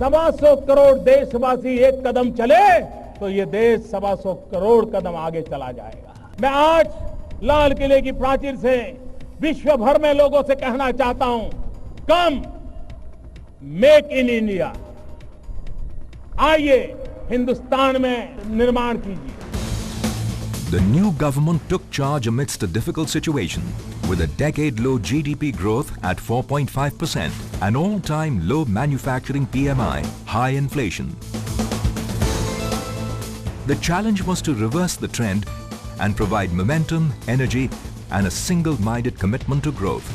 125 करोड़ देशवासी एक कदम चले तो ये देश 125 करोड़ कदम आगे चला जाएगा। मैं आज लाल किले की प्राचीर से विश्व भर में लोगों से कहना चाहता हूं, कम मेक इन इंडिया, आइए हिंदुस्तान में निर्माण कीजिए। The new government took charge amidst a difficult situation, with a decade-low GDP growth at 4.5%, an all-time low manufacturing PMI, high inflation. The challenge was to reverse the trend and provide momentum, energy, and a single-minded commitment to growth.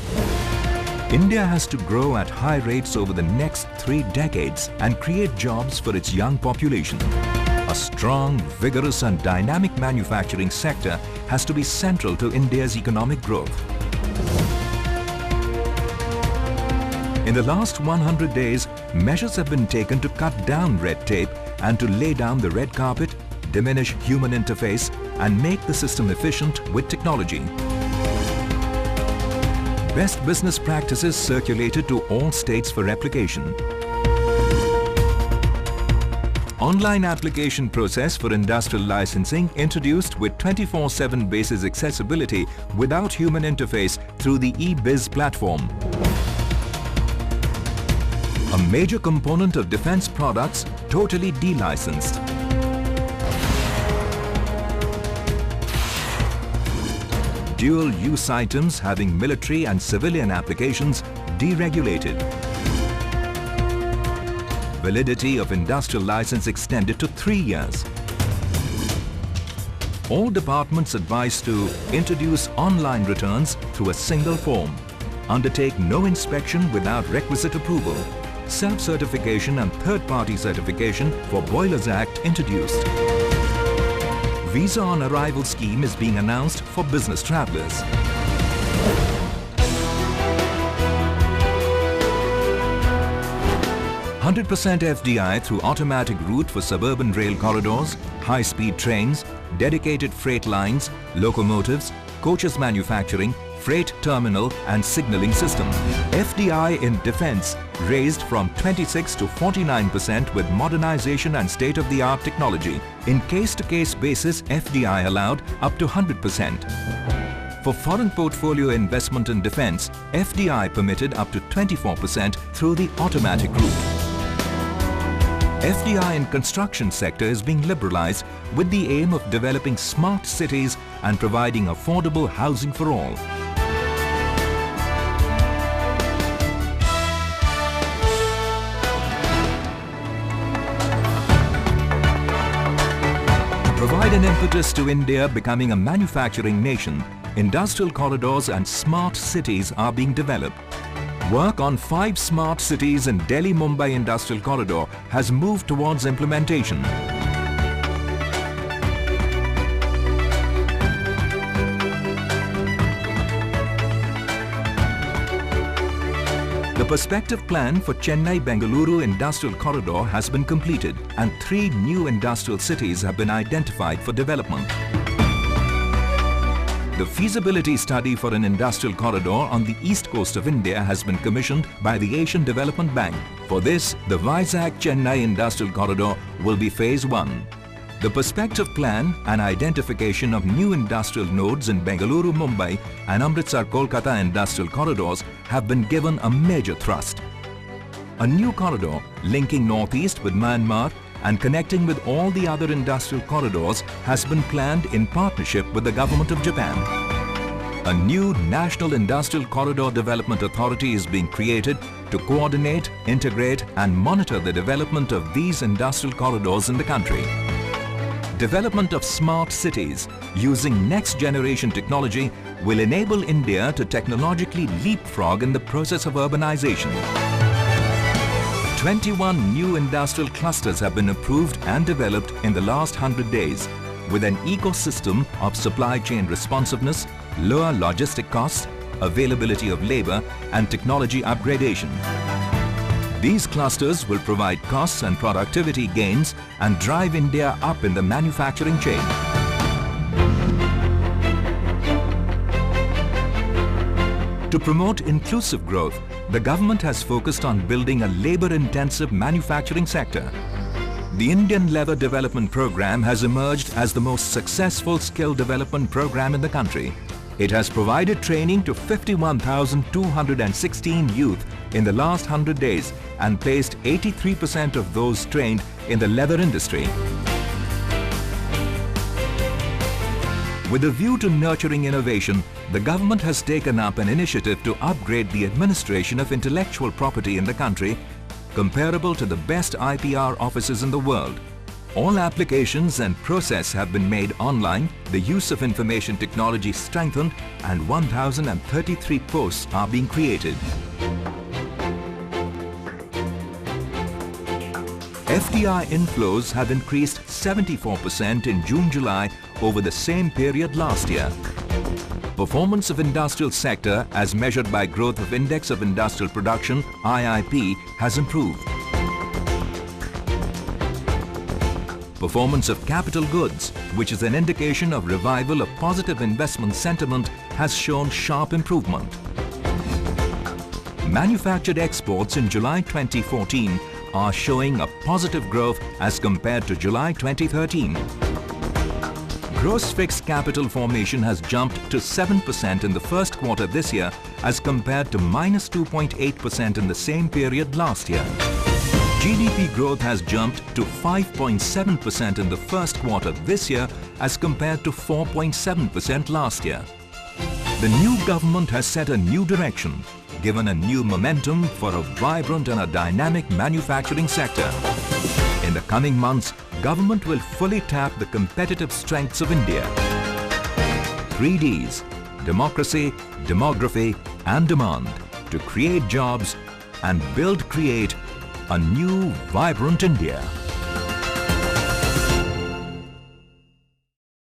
India has to grow at high rates over the next 3 decades and create jobs for its young population. A strong, vigorous and dynamic manufacturing sector has to be central to India's economic growth. In the last 100 days, measures have been taken to cut down red tape and to lay down the red carpet, diminish human interface and make the system efficient with technology. Best business practices circulated to all states for replication. Online application process for industrial licensing introduced with 24/7 basis accessibility without human interface through the eBiz platform. A major component of defense products totally delicensed. Dual-use items having military and civilian applications deregulated. Validity of industrial license extended to 3 years. All departments advised to introduce online returns through a single form. Undertake no inspection without requisite approval. Self-certification and third-party certification for Boilers Act introduced. Visa on arrival scheme is being announced for business travellers. 100% FDI through automatic route for suburban rail corridors, high-speed trains, dedicated freight lines, locomotives, coaches manufacturing, freight terminal and signalling system. FDI in defence raised from 26 to 49% with modernization and state-of-the-art technology. In case-to-case basis, FDI allowed up to 100%. For foreign portfolio investment in defence, FDI permitted up to 24% through the automatic route. FDI in construction sector is being liberalized with the aim of developing smart cities and providing affordable housing for all. To provide an impetus to India becoming a manufacturing nation, industrial corridors and smart cities are being developed. Work on 5 smart cities in Delhi-Mumbai Industrial Corridor has moved towards implementation. The perspective plan for Chennai-Bengaluru Industrial Corridor has been completed and 3 new industrial cities have been identified for development. The feasibility study for an industrial corridor on the east coast of India has been commissioned by the Asian Development Bank. For this, the Vizag-Chennai Industrial Corridor will be Phase 1. The perspective plan and identification of new industrial nodes in Bengaluru, Mumbai and Amritsar-Kolkata industrial corridors have been given a major thrust. A new corridor linking northeast with Myanmar and connecting with all the other industrial corridors has been planned in partnership with the Government of Japan. A new National Industrial Corridor Development Authority is being created to coordinate, integrate and monitor the development of these industrial corridors in the country. Development of smart cities using next-generation technology will enable India to technologically leapfrog in the process of urbanization. 21 new industrial clusters have been approved and developed in the last 100 days with an ecosystem of supply chain responsiveness, lower logistic costs, availability of labor and technology upgradation. These clusters will provide costs and productivity gains and drive India up in the manufacturing chain. To promote inclusive growth, the government has focused on building a labor-intensive manufacturing sector. The Indian Leather Development Program has emerged as the most successful skill development program in the country. It has provided training to 51,216 youth in the last 100 days and placed 83% of those trained in the leather industry. With a view to nurturing innovation, the government has taken up an initiative to upgrade the administration of intellectual property in the country, comparable to the best IPR offices in the world. All applications and process have been made online, the use of information technology strengthened, and 1,033 posts are being created. FDI inflows have increased 74% in June-July over the same period last year. Performance of industrial sector as measured by growth of Index of Industrial Production (IIP) has improved. Performance of capital goods, which is an indication of revival of positive investment sentiment, has shown sharp improvement. Manufactured exports in July 2014 are showing a positive growth as compared to July 2013. Gross fixed capital formation has jumped to 7% in the first quarter this year as compared to -2.8% in the same period last year. GDP growth has jumped to 5.7% in the first quarter this year as compared to 4.7% last year. The new government has set a new direction, given a new momentum for a vibrant and a dynamic manufacturing sector. In the coming months, government will fully tap the competitive strengths of India. 3 Ds, democracy, demography and demand, to create jobs and create a new, vibrant India.